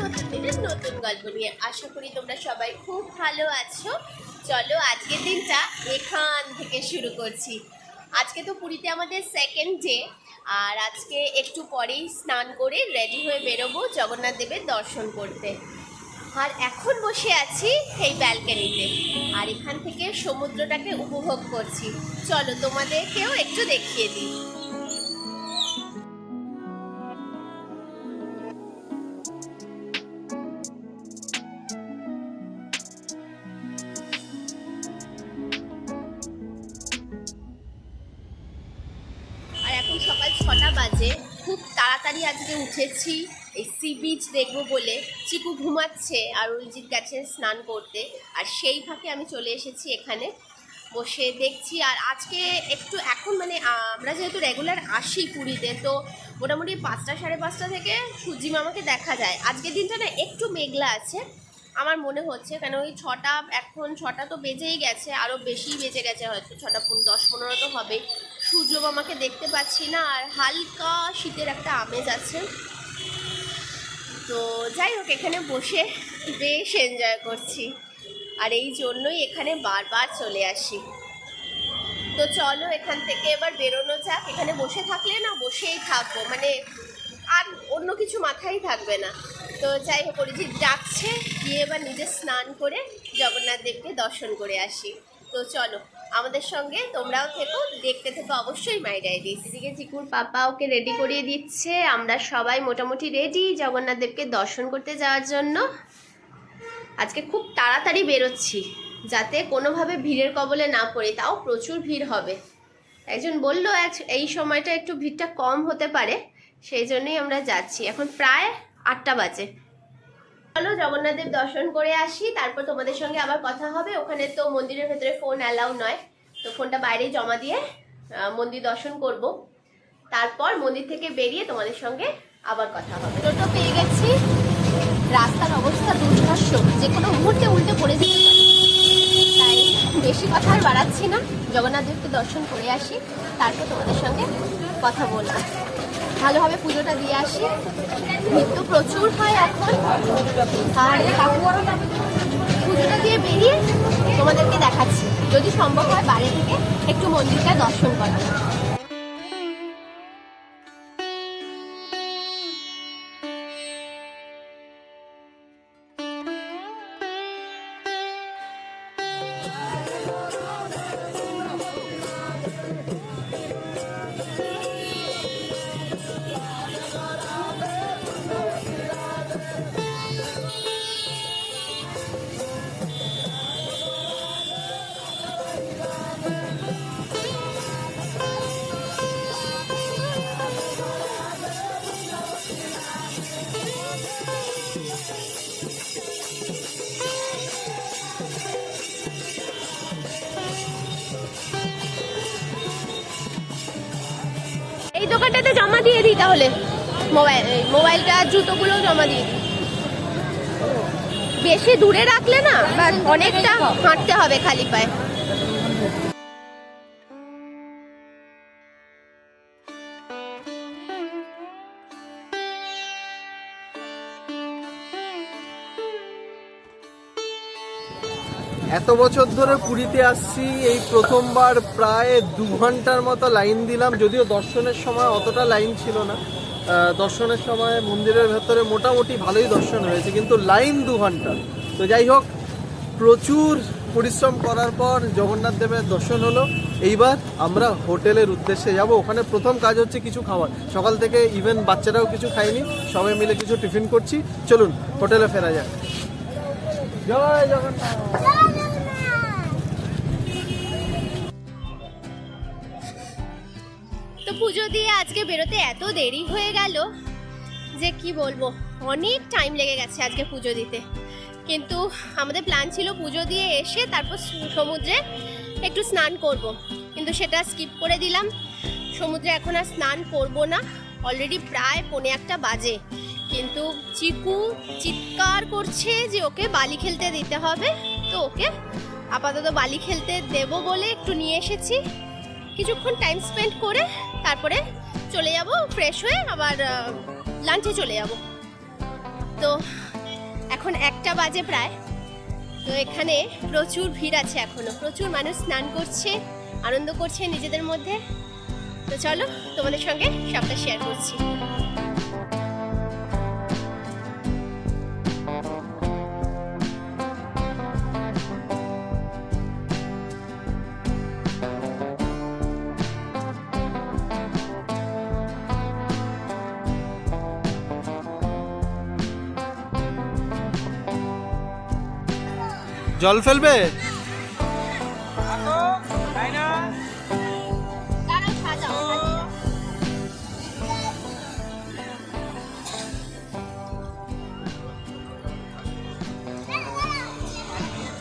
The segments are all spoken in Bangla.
নতুন দিনের নতুন গল্প নিয়ে। আশা করি তোমরা সবাই খুব ভালো আছো। চলো আজকের দিনটা এখান থেকে শুরু করছি। আজকে তো পুরীতে আমাদের সেকেন্ড ডে, আর আজকে একটু পরেই স্নান করে রেডি হয়ে বেরোবো জগন্নাথ দেবের দর্শন করতে। আর এখন বসে আছি এই ব্যালকনিতে, আর এখান থেকে সমুদ্রটাকে উপভোগ করছি। চলো তোমাদেরকেও একটু দেখিয়ে দিই। আর এখন সকাল 6টা বাজে, খুব তাড়াতাড়ি আজকে উঠেছি এই সি বিচ দেখবো বলে। চিকু ঘুমাচ্ছে আর অরিজিৎ গেছে স্নান করতে, আর সেই ফাঁকে আমি চলে এসেছি এখানে বসে দেখছি। আর আজকে একটু এখন মানে আমরা যেহেতু রেগুলার আসি পুরীতে, তো মোটামুটি 5টা সাড়ে 5টা থেকে সূর্যি মামাকে দেখা যায়। আজকের দিনটা না একটু মেঘলা আছে আমার মনে হচ্ছে, কেন ওই 6টা, এখন 6টা তো বেজেই গেছে, আরও বেশি বেজে গেছে, হয়তো 6টা 10-15 তো হবে। সূর্য মামাকে দেখতে পাচ্ছি না, আর হালকা শীতের একটা আমেজ আছে। তো যাই হোক, এখানে বসে বেশ এনজয় করছি, আর এই জন্যই এখানে বারবার চলে আসি। তো চলো এখান থেকে এবার বেরোনো যাক। এখানে বসে থাকলে না বসেই থাকবো, মানে আর অন্য কিছু মাথায় থাকবে না। তো যাই হোক, অরিজিৎ ডাকছে, গিয়ে এবার নিজে স্নান করে জগন্নাথ দেবকে দর্শন করে আসি। তো চলো আমাদের সঙ্গে তোমরাও থেকো, দেখতে থেকো অবশ্যই মাই ডায়েরিজ। এদিকে চিকুর পাপা ওকে রেডি করিয়ে দিচ্ছে, আমরা সবাই মোটামুটি রেডি জগন্নাথ দেবকে দর্শন করতে যাওয়ার জন্য। আজকে খুব তাড়াতাড়ি বেরোচ্ছি যাতে কোনোভাবে ভিড়ের কবলে না পড়ি, তাও প্রচুর ভিড় হবে। একজন বললো এই সময়টা একটু ভিড়টা কম হতে পারে, সেই জন্যই আমরা যাচ্ছি। এখন প্রায় 8টা বাজে। চলো জগন্নাথ দেব দর্শন করে আসি, তারপর তোমাদের সঙ্গে আবার কথা হবে। ওখানে তো মন্দিরের ভেতরে ফোন অ্যালাউ নয়, তো ফোনটা বাইরেই জমা দিয়ে মন্দির দর্শন করব। তারপর মন্দির থেকে বেরিয়ে তোমাদের সঙ্গে আবার কথা হবে। টোটো পেয়ে গেছি, রাস্তার অবস্থা দুর্ধর্ষ, যে কোনো মুহূর্তে উল্টে পড়ে যেতে পারে, তাই বেশি কথা আর বাড়াচ্ছি না। জগন্নাথ দেবকে দর্শন করে আসি, তারপর তোমাদের সঙ্গে কথা বলবো। ভালোভাবে পুজোটা দিয়ে আসি, ভিড় তো প্রচুর হয় এখন। আর পুজোটা দিয়ে বেরিয়ে তোমাদেরকে দেখাচ্ছি, যদি সম্ভব হয় বাইরে থেকে একটু মন্দিরটা দর্শন করা। এই দোকানটাতে জমা দিয়ে দিই তাহলে, মোবাইলটা জুতোগুলো জমা দিয়ে দিই। বেশি দূরে রাখলে না অনেকটা হাঁটতে হবে খালি পায়ে। এত বছর ধরে পুরীতে আসছি, এই প্রথমবার প্রায় 2 ঘন্টার মতো লাইন দিলাম। যদিও দর্শনের সময় অতটা লাইন ছিল না, দর্শনের সময় মন্দিরের ভেতরে মোটামুটি ভালোই দর্শন হয়েছে, কিন্তু লাইন 2 ঘন্টা। তো যাই হোক, প্রচুর পরিশ্রম করার পর জগন্নাথ দেবের দর্শন হলো। এইবার আমরা হোটেলের উদ্দেশ্যে যাব। ওখানে প্রথম কাজ হচ্ছে কিছু খাওয়ার। সকাল থেকে ইভেন বাচ্চারাও কিছু খায়নি, সবাই মিলে কিছু টিফিন করছি। চলুন হোটেলে ফেরা যাক। জয় জগন্নাথ। তো পুজো দিয়ে আজকে বেরোতে এত দেরি হয়ে গেল যে কি বলবো, অনেক টাইম লেগে গেছে আজকে পুজো দিতে। কিন্তু আমাদের প্ল্যান ছিল পুজো দিয়ে এসে তারপর সমুদ্রে একটু স্নান করব, কিন্তু সেটা স্কিপ করে দিলাম। সমুদ্রে এখন আর স্নান করব না, অলরেডি প্রায় 1:45 বাজে। কিন্তু চিকু চিৎকার করছে যে ওকে বালি খেলতে দিতে হবে, তো ওকে আপাতত বালি খেলতে দেব বলে একটু নিয়ে এসেছি। কিছুক্ষণ টাইম স্পেন্ড করে তারপরে চলে যাব, ফ্রেশ হয়ে আবার লাঞ্চে চলে যাব। তো এখন 1টা বাজে প্রায়। তো এখানে প্রচুর ভিড় আছে, এখনো প্রচুর মানুষ স্নান করছে, আনন্দ করছে নিজেদের মধ্যে। তো চলো তোমাদের সঙ্গে সবটা শেয়ার করছি। জল ফেলবে?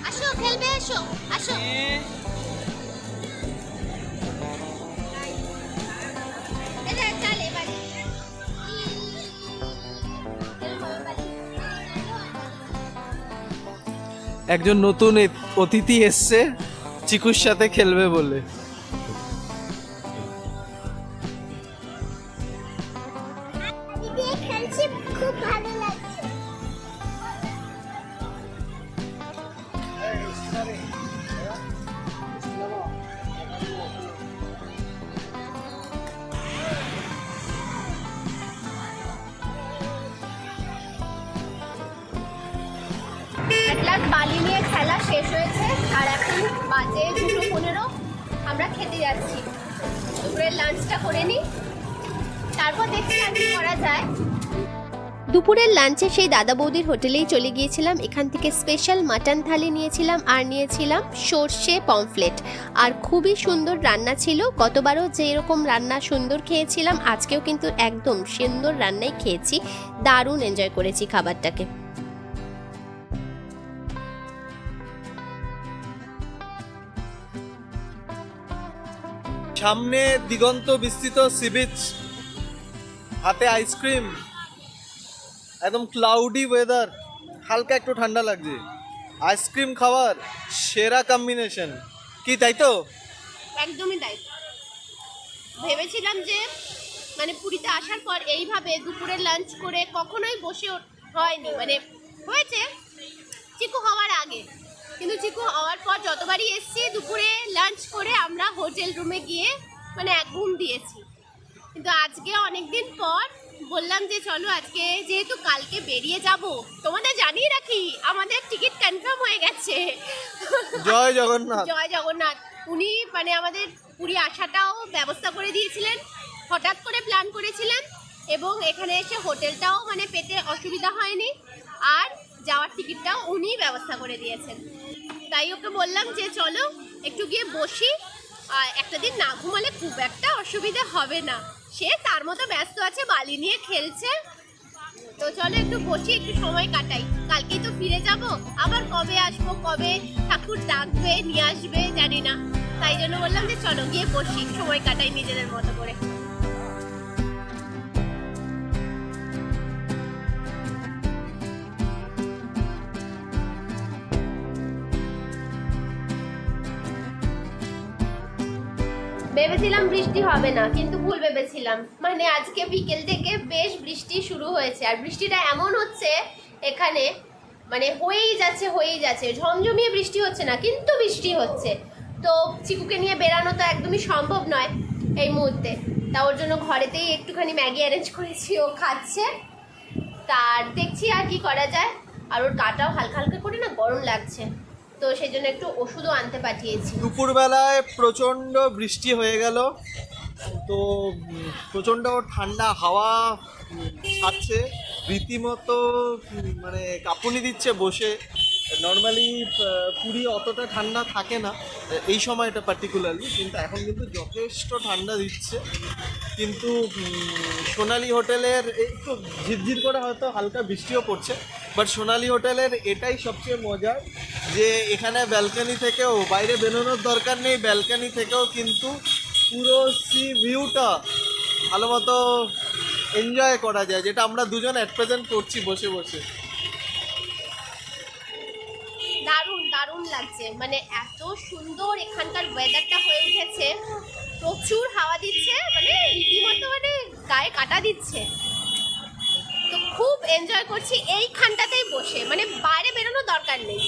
আসো খেলবে, আসো আসো। একজন নতুন অতিথি এসছে চিকুর সাথে খেলবে বলে। খুব ভালো লাগছে। বালি নিয়ে খেলা শেষ হয়েছে আর এখন বাজে 2:15। আমরা খেতে যাচ্ছি, দুপুরের লাঞ্চটা করে নিই, তারপর দেখছি আর কি করা যায়। দুপুরের লাঞ্চে সেই দাদা বৌদির হোটেলেই চলে গিয়েছিলাম। এখান থেকে স্পেশাল মাটন থালি নিয়েছিলাম আর নিয়েছিলাম সর্ষে পমফ্লেট। আর খুবই সুন্দর রান্না ছিল। গতবারও যেরকম রান্না সুন্দর খেয়েছিলাম, আজকেও কিন্তু একদম সুন্দর রান্নাই খেয়েছি। দারুণ এনজয় করেছি খাবারটাকে। সামনে দিগন্ত বিস্তৃত সি বিচ, হাতে আইসক্রিম, একদম ক্লাউডি ওয়েদার, হালকা একটু ঠান্ডা লাগছে। আইসক্রিম খাওয়ার সেরা কম্বিনেশন কি, তাই তো? একদমই তাই। ভেবেছিলাম যে মানে পুরীতে আসার পর এইভাবে দুপুরের লাঞ্চ করে কখনোই বসে হয়নি, মানে হয়েছে চিকু হওয়ার আগে, কিন্তু চিকু হওয়ার পর যতবারই এসছি দুপুরে লাঞ্চ করে আমরা হোটেল রুমে গিয়ে মানে এক ঘুম দিয়েছি। কিন্তু আজকে অনেকদিন পর বললাম যে চলো আজকে যেহেতু কালকে বেরিয়ে যাব, তোমাদের জানিয়ে রাখি আমাদের টিকিট কনফার্ম হয়ে গেছে। জয় জগন্নাথ। জয় জগন্নাথ। উনি মানে আমাদের পুরী আসাটাও ব্যবস্থা করে দিয়েছিলেন, হঠাৎ করে প্ল্যান করেছিলেন, এবং এখানে এসে হোটেলটাও মানে পেতে অসুবিধা হয়নি, আর যাওয়ার টিকিটটাও উনিই ব্যবস্থা করে দিয়েছেন। তাই ওকে বললাম যে চলো একটু গিয়ে বসি, একটা দিন না ঘুমালে খুব একটা অসুবিধা হবে না। সে তার মতো ব্যস্ত আছে, বালি নিয়ে খেলছে। তো চলো একটু বসি, একটু সময় কাটাই, কালকেই তো ফিরে যাব। আবার কবে আসবো, কবে ঠাকুর ডাকবে নিয়ে আসবে জানি না। তাই জন্য বললাম যে চলো গিয়ে বসি, সময় কাটাই নিজেদের মতো করে। ভেবেছিলাম বৃষ্টি হবে না, কিন্তু ভুল ভেবেছিলাম। মানে আজকে বিকেল থেকে বেশ বৃষ্টি শুরু হয়েছে, আর বৃষ্টিটা এমন হচ্ছে এখানে মানে হয়েই যাচ্ছে, ঝমঝমিয়ে বৃষ্টি হচ্ছে না, কিন্তু বৃষ্টি হচ্ছে। তো চিকুকে নিয়ে বেরানো তো একদমই সম্ভব নয় এই মুহূর্তে। তা ওর জন্য ঘরেতেই একটুখানি ম্যাগি অ্যারেঞ্জ করেছি, ও খাচ্ছে। তার দেখছি আর কি করা যায়। আর ওর গাটাও হালকা হালকা করে না গরম লাগছে, তো সেই জন্য একটু ওষুধও আনতে পাঠিয়েছি। দুপুরবেলায় প্রচণ্ড বৃষ্টি হয়ে গেল, তো প্রচণ্ড ঠান্ডা হাওয়া ছাড়ছে, রীতিমতো মানে কাঁপুনি দিচ্ছে বসে। নর্মালি পুরী অতটা ঠান্ডা থাকে না এই সময়টা পার্টিকুলারলি, কিন্তু এখন কিন্তু যথেষ্ট ঠান্ডা দিচ্ছে। কিন্তু সোনালি হোটেলের একটু ঝিরঝির করে হয়তো হালকা বৃষ্টিও পড়ছে, বাট সোনালি হোটেলের এটাই সবচেয়ে মজার যে এখানে ব্যালকনি থেকেও, বাইরে বেরোনোর দরকার নেই, ব্যালকনি থেকেও কিন্তু পুরো সি ভিউটা ভালো মতো এনজয় করা যায়, যেটা আমরা দুজন অ্যাট প্রেজেন্ট করছি বসে বসে। দারুণ দারুণ লাগছে, মানে এত সুন্দর এখানকার ওয়েদারটা হয়ে উঠেছে। প্রচুর হাওয়া দিচ্ছে, মানে রীতিমতো মানে গায়ে কাটা দিচ্ছে। তো খুব এনজয় করছি এইখানটাতেই বসে, মানে বাইরে বেরোনোর দরকার নেই।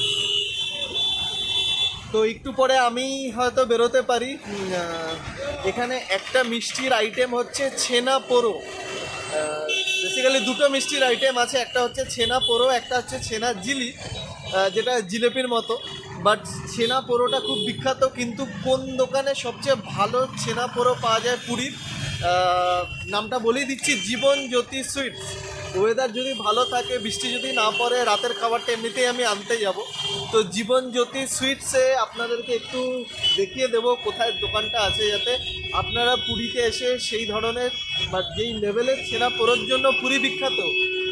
তো একটু পরে আমি হয়তো বেরোতে পারি। এখানে একটা মিষ্টির আইটেম হচ্ছে ছেনা পোড়ো। বেসিক্যালি দুটো মিষ্টির আইটেম আছে, একটা হচ্ছে ছেনা পোড়ো, একটা হচ্ছে ছেনা জিলি, যেটা জিলেপির মতো। বাট ছেনা পোড়োটা খুব বিখ্যাত, কিন্তু কোন দোকানে সবচেয়ে ভালো ছেনা পোড়ো পাওয়া যায় পুরীর, নামটা বলেই দিচ্ছি, জীবন জ্যোতি সুইটস। ওয়েদার যদি ভালো থাকে, বৃষ্টি যদি না পড়ে, রাতের খাবারটা এমনিতেই আমি আনতে যাব। তো জীবন জ্যোতি সুইটসে আপনাদেরকে একটু দেখিয়ে দেবো কোথায় দোকানটা আছে, যাতে আপনারা পুরীতে এসে সেই ধরনের বা যেই লেভেলের ছেনা পোড়োর জন্য পুরী বিখ্যাত,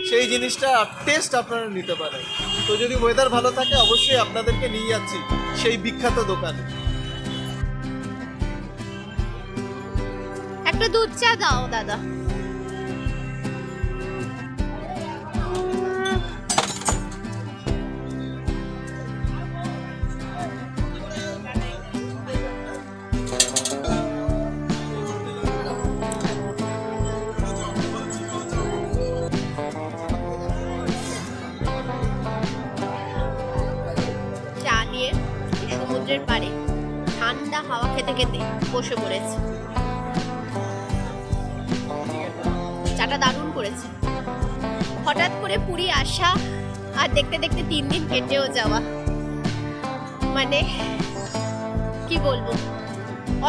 সেই জিনিসটা টেস্ট আপনারা নিতে পারেন। তো যদি ওয়েদার ভালো থাকে, অবশ্যই আপনাদেরকে নিয়ে যাচ্ছি সেই বিখ্যাত দোকানে। একটা দুধ চা দাও দাদা। চা নিয়ে সমুদ্রের পাড়ে ঠান্ডা হাওয়া খেতে খেতে বসে পড়েছে। চাটা দারুণ করেছে। হঠাৎ করে পুরী আসা আর দেখতে দেখতে 3 দিন কেটেও যাওয়া, মানে কি বলবো,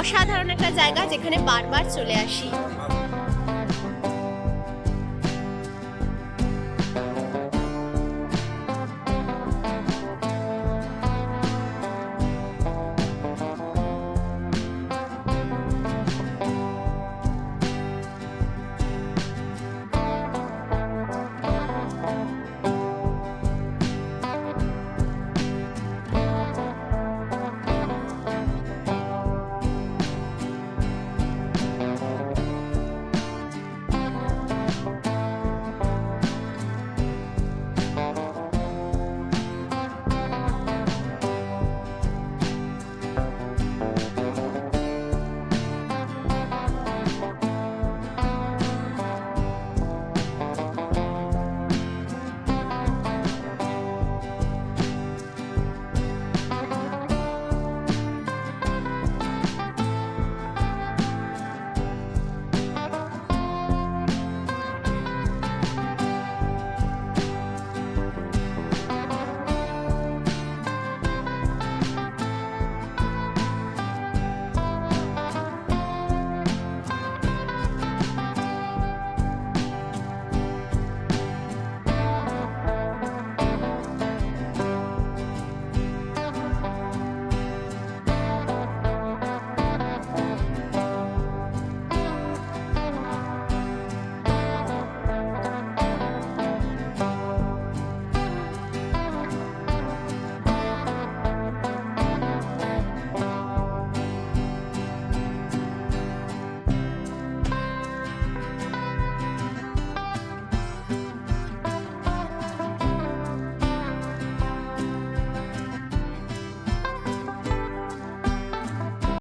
অসাধারণ একটা জায়গা যেখানে বারবার চলে আসি।